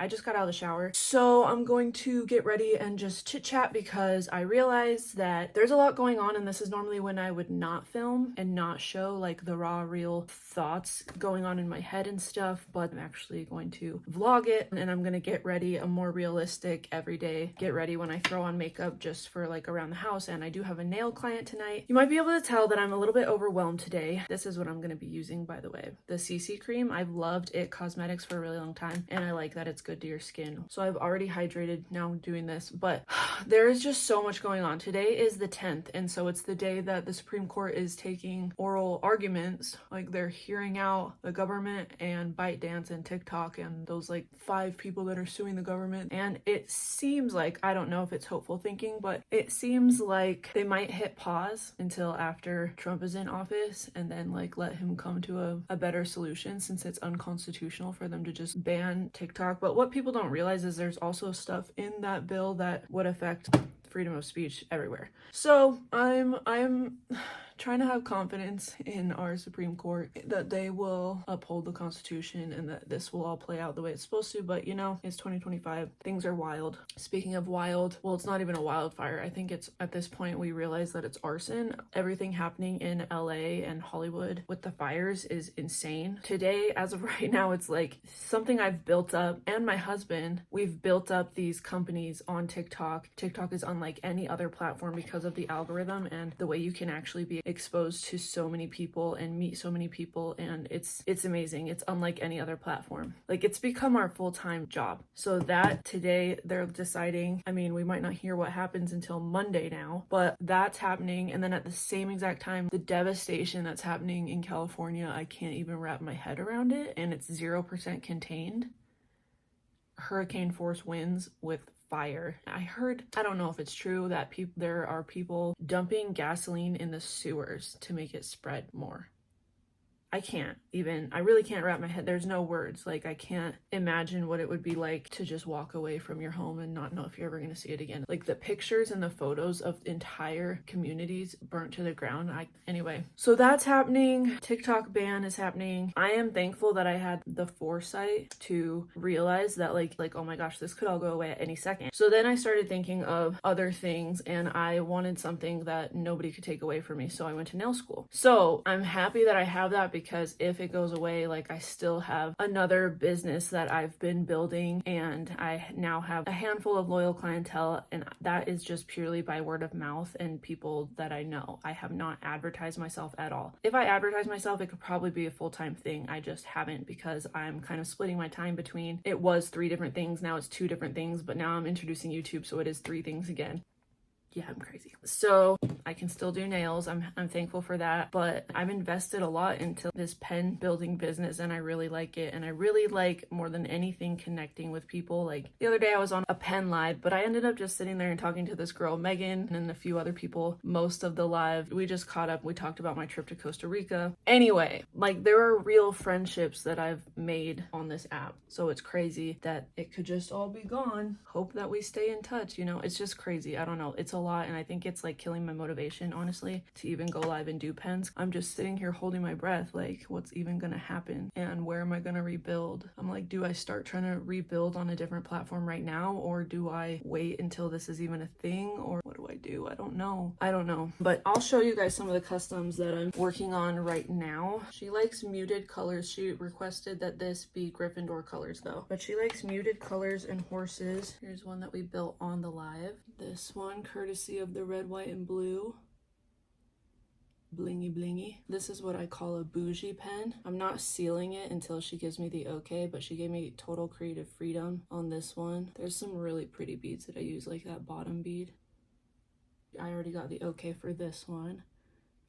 I just got out of the shower, so I'm going to get ready and just chit chat because I realized that there's a lot going on, and this is normally when I would not film and not show like the raw, real thoughts going on in my head and stuff, but I'm actually going to vlog it, and I'm gonna get ready a more realistic everyday get ready when I throw on makeup just for like around the house. And I do have a nail client tonight. You might be able to tell that I'm a little bit overwhelmed today. This is what I'm gonna be using, by the way. The CC cream. I've loved It Cosmetics for a really long time, and I like that it's good to your skin. So I've already hydrated, now I'm doing this, but there is just so much going on. Today is the 10th, and so it's the day that the Supreme Court is taking oral arguments. Like, they're hearing out the government and ByteDance and TikTok and those like 5 people that are suing the government. And it seems like, I don't know if it's hopeful thinking, but it seems like they might hit pause until after Trump is in office, and then like let him come to a better solution, since it's unconstitutional for them to just ban TikTok. But what people don't realize is there's also stuff in that bill that would affect freedom of speech everywhere. So I'm trying to have confidence in our Supreme Court that they will uphold the Constitution and that this will all play out the way it's supposed to. But you know, it's 2025. Things are wild. Speaking of wild, well, it's not even a wildfire. I think it's, at this point, we realize that it's arson. Everything happening in LA and Hollywood with the fires is insane. Today, as of right now, it's like something I've built up, and my husband, we've built up these companies on TikTok. TikTok is unlike any other platform because of the algorithm and the way you can actually be exposed to so many people and meet so many people, and it's amazing. It's unlike any other platform. Like, it's become our full-time job. So that today they're deciding, I mean, we might not hear what happens until Monday now, but that's happening. And then at the same exact time, the devastation that's happening in California, I can't even wrap my head around it, and it's 0% contained. Hurricane force winds with fire. I heard, I don't know if it's true, that there are people dumping gasoline in the sewers to make it spread more. I really can't wrap my head. There's no words. Like, I can't imagine what it would be like to just walk away from your home and not know if you're ever going to see it again. Like, the pictures and the photos of entire communities burnt to the ground. Anyway, so that's happening. TikTok ban is happening. I am thankful that I had the foresight to realize that like, oh my gosh, this could all go away at any second. So then I started thinking of other things, and I wanted something that nobody could take away from me. So I went to nail school. So I'm happy that I have that, because if it goes away, like, I still have another business that I've been building, and I now have a handful of loyal clientele, and that is just purely by word of mouth and people that I know. I have not advertised myself at all. If I advertise myself, it could probably be a full-time thing. I just haven't, because I'm kind of splitting my time between, it was 3 different things, now it's 2 different things, but now I'm introducing YouTube, so it is 3 things again. Yeah, I'm crazy. So I can still do nails. I'm thankful for that, but I've invested a lot into this pen building business, and I really like it. And I really like, more than anything, connecting with people. Like, the other day I was on a pen live, but I ended up just sitting there and talking to this girl, Megan, and a few other people. Most of the live, we just caught up. We talked about my trip to Costa Rica. Anyway, like, there are real friendships that I've made on this app. So it's crazy that it could just all be gone. Hope that we stay in touch, you know? It's just crazy. I don't know. It's a lot, and I think it's like killing my motivation, honestly, to even go live and do pens. I'm just sitting here holding my breath, like, what's even gonna happen, and where am I gonna rebuild? I'm like, do I start trying to rebuild on a different platform right now, or do I wait until this is even a thing, or what do I do? I don't know, but I'll show you guys some of the customs that I'm working on right now. She likes muted colors. She requested that this be Gryffindor colors though, but she likes muted colors and horses. Here's one that we built on the live. This one, courtesy of the red, white, and blue. Blingy blingy. This is what I call a bougie pen. I'm not sealing it until she gives me the okay, but she gave me total creative freedom on this one. There's some really pretty beads that I use, like that bottom bead. I already got the okay for this one.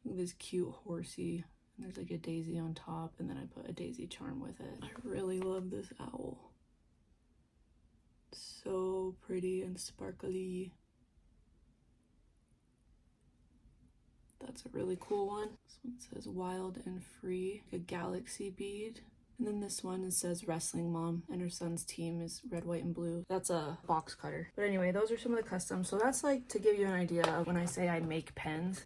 This cute horsey. There's like a daisy on top, and then I put a daisy charm with it. I really love this owl. So pretty and sparkly. That's a really cool one. This one says wild and free, a galaxy bead. And then this one, it says wrestling mom, and her son's team is red, white, and blue. That's a box cutter. But anyway, those are some of the customs. So that's like to give you an idea of when I say I make pens.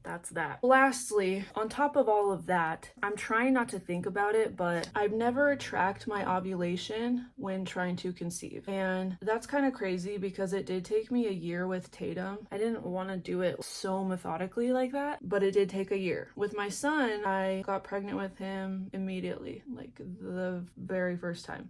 that's that. Lastly, on top of all of that, I'm trying not to think about it, but I've never tracked my ovulation when trying to conceive. And that's kind of crazy because it did take me a year with Tatum. I didn't want to do it so methodically like that, but it did take a year. With my son, I got pregnant with him immediately, like the very first time.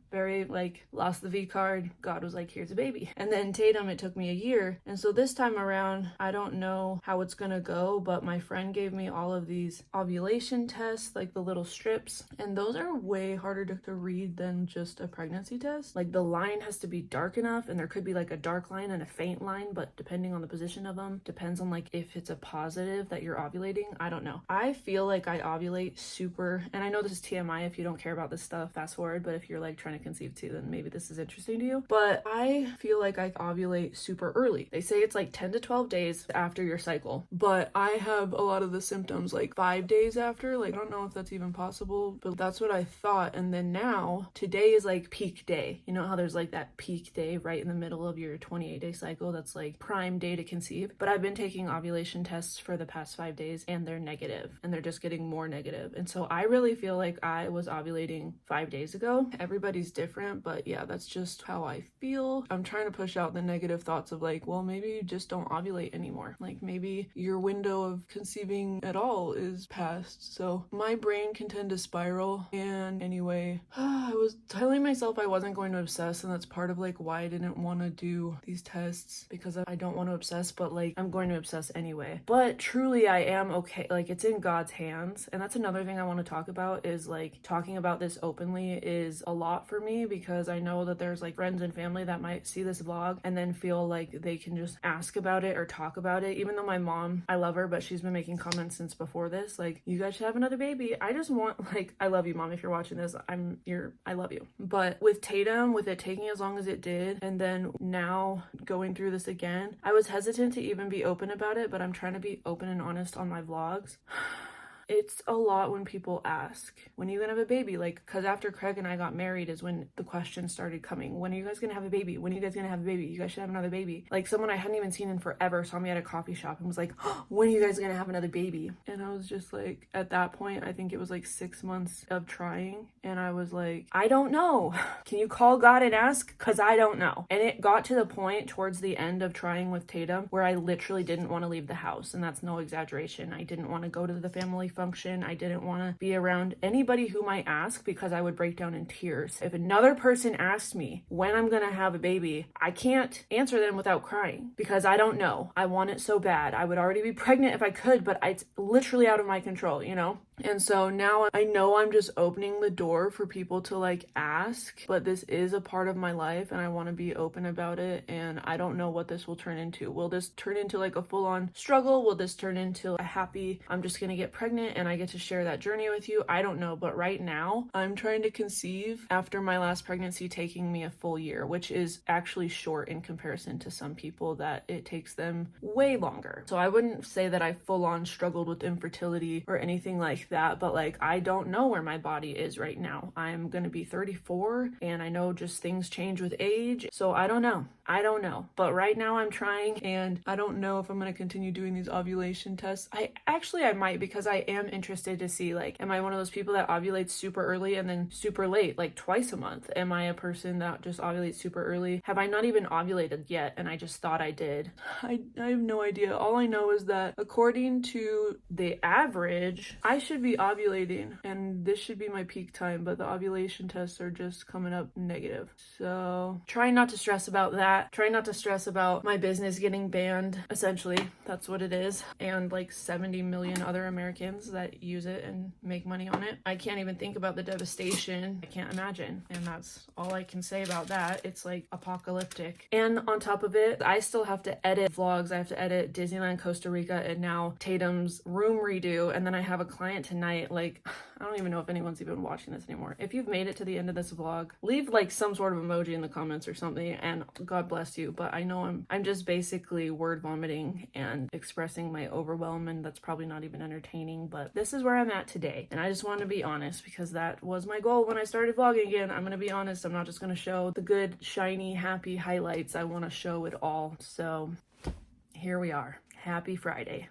Lost the V card, God was like, here's a baby. And then Tatum, it took me a year. And so this time around, I don't know how it's gonna go, but my friend gave me all of these ovulation tests, like the little strips, and those are way harder to read than just a pregnancy test. Like the line has to be dark enough, and there could be like a dark line and a faint line, but depending on the position of them, depends on like if it's a positive that you're ovulating. I don't know. I feel like I ovulate super, and I know this is TMI if you don't care about this stuff, fast forward, but if you're like trying to conceive too, then maybe this is interesting to you. But I feel like I ovulate super early. They say it's like 10 to 12 days after your cycle, but I have a lot of the symptoms like 5 days after. Like, I don't know if that's even possible, but that's what I thought. And then now today is like peak day. You know how there's like that peak day right in the middle of your 28-day cycle, that's like prime day to conceive. But I've been taking ovulation tests for the past 5 days and they're negative, and they're just getting more negative. And so I really feel like I was ovulating 5 days ago. Everybody's different, but yeah, that's just how I feel. I'm trying to push out the negative thoughts of like, well, maybe you just don't ovulate anymore. Like maybe your window of conceiving at all is past. So my brain can tend to spiral. And anyway, I was telling myself I wasn't going to obsess, and that's part of like why I didn't want to do these tests, because I don't want to obsess, but like I'm going to obsess anyway. But truly I am okay. Like it's in God's hands. And that's another thing I want to talk about, is like talking about this openly is a lot for me, because I know that there's like friends and family that might see this vlog and then feel like they can just ask about it or talk about it. Even though my mom, I love her, but she's been making comments since before this, like, you guys should have another baby. I just want, like, I love you, Mom, if you're watching this. I love you. But with Tatum, with it taking as long as it did, and then now going through this again, I was hesitant to even be open about it, but I'm trying to be open and honest on my vlogs. It's a lot when people ask, when are you gonna have a baby? Like, because after Craig and I got married is when the questions started coming. When are you guys gonna have a baby? When are you guys gonna have a baby? You guys should have another baby. Like, someone I hadn't even seen in forever saw me at a coffee shop and was like, oh, when are you guys gonna have another baby? And I was just like, at that point, I think it was like 6 months of trying. And I was like, I don't know. Can you call God and ask? Because I don't know. And it got to the point towards the end of trying with Tatum where I literally didn't want to leave the house. And that's no exaggeration. I didn't want to go to the family function. I didn't want to be around anybody who might ask, because I would break down in tears. If another person asked me when I'm gonna have a baby, I can't answer them without crying, because I don't know. I want it so bad. I would already be pregnant if I could, but it's literally out of my control, you know? And so now I know I'm just opening the door for people to like ask, but this is a part of my life and I want to be open about it. And I don't know what this will turn into. Will this turn into like a full-on struggle? Will this turn into a happy, I'm just gonna get pregnant and I get to share that journey with you? I don't know. But right now I'm trying to conceive after my last pregnancy taking me a full year, which is actually short in comparison to some people that it takes them way longer. So I wouldn't say that I full-on struggled with infertility or anything like that, but like I don't know where my body is right now. I'm gonna be 34 and I know just things change with age, so I don't know. But right now I'm trying, and I don't know if I'm gonna continue doing these ovulation tests. I might, because I am interested to see, like, am I one of those people that ovulates super early and then super late, like twice a month? Am I a person that just ovulates super early? Have I not even ovulated yet and I just thought I did? I have no idea. All I know is that according to the average, I should be ovulating and this should be my peak time, but the ovulation tests are just coming up negative. So trying not to stress about that. Trying not to stress about my business getting banned. Essentially, that's what it is. And like 70 million other Americans that use it and make money on it. I can't even think about the devastation. I can't imagine. And that's all I can say about that. It's like apocalyptic. And on top of it, I still have to edit vlogs. I have to edit Disneyland Costa Rica and now Tatum's room redo. And then I have a client tonight. Like, I don't even know if anyone's even watching this anymore. If you've made it to the end of this vlog, leave like some sort of emoji in the comments or something, and God bless you. But I know I'm just basically word vomiting and expressing my overwhelm, and that's probably not even entertaining, but this is where I'm at today. And I just want to be honest, because that was my goal when I started vlogging again. I'm gonna be honest. I'm not just gonna show the good, shiny, happy highlights. I want to show it all. So here we are. Happy Friday.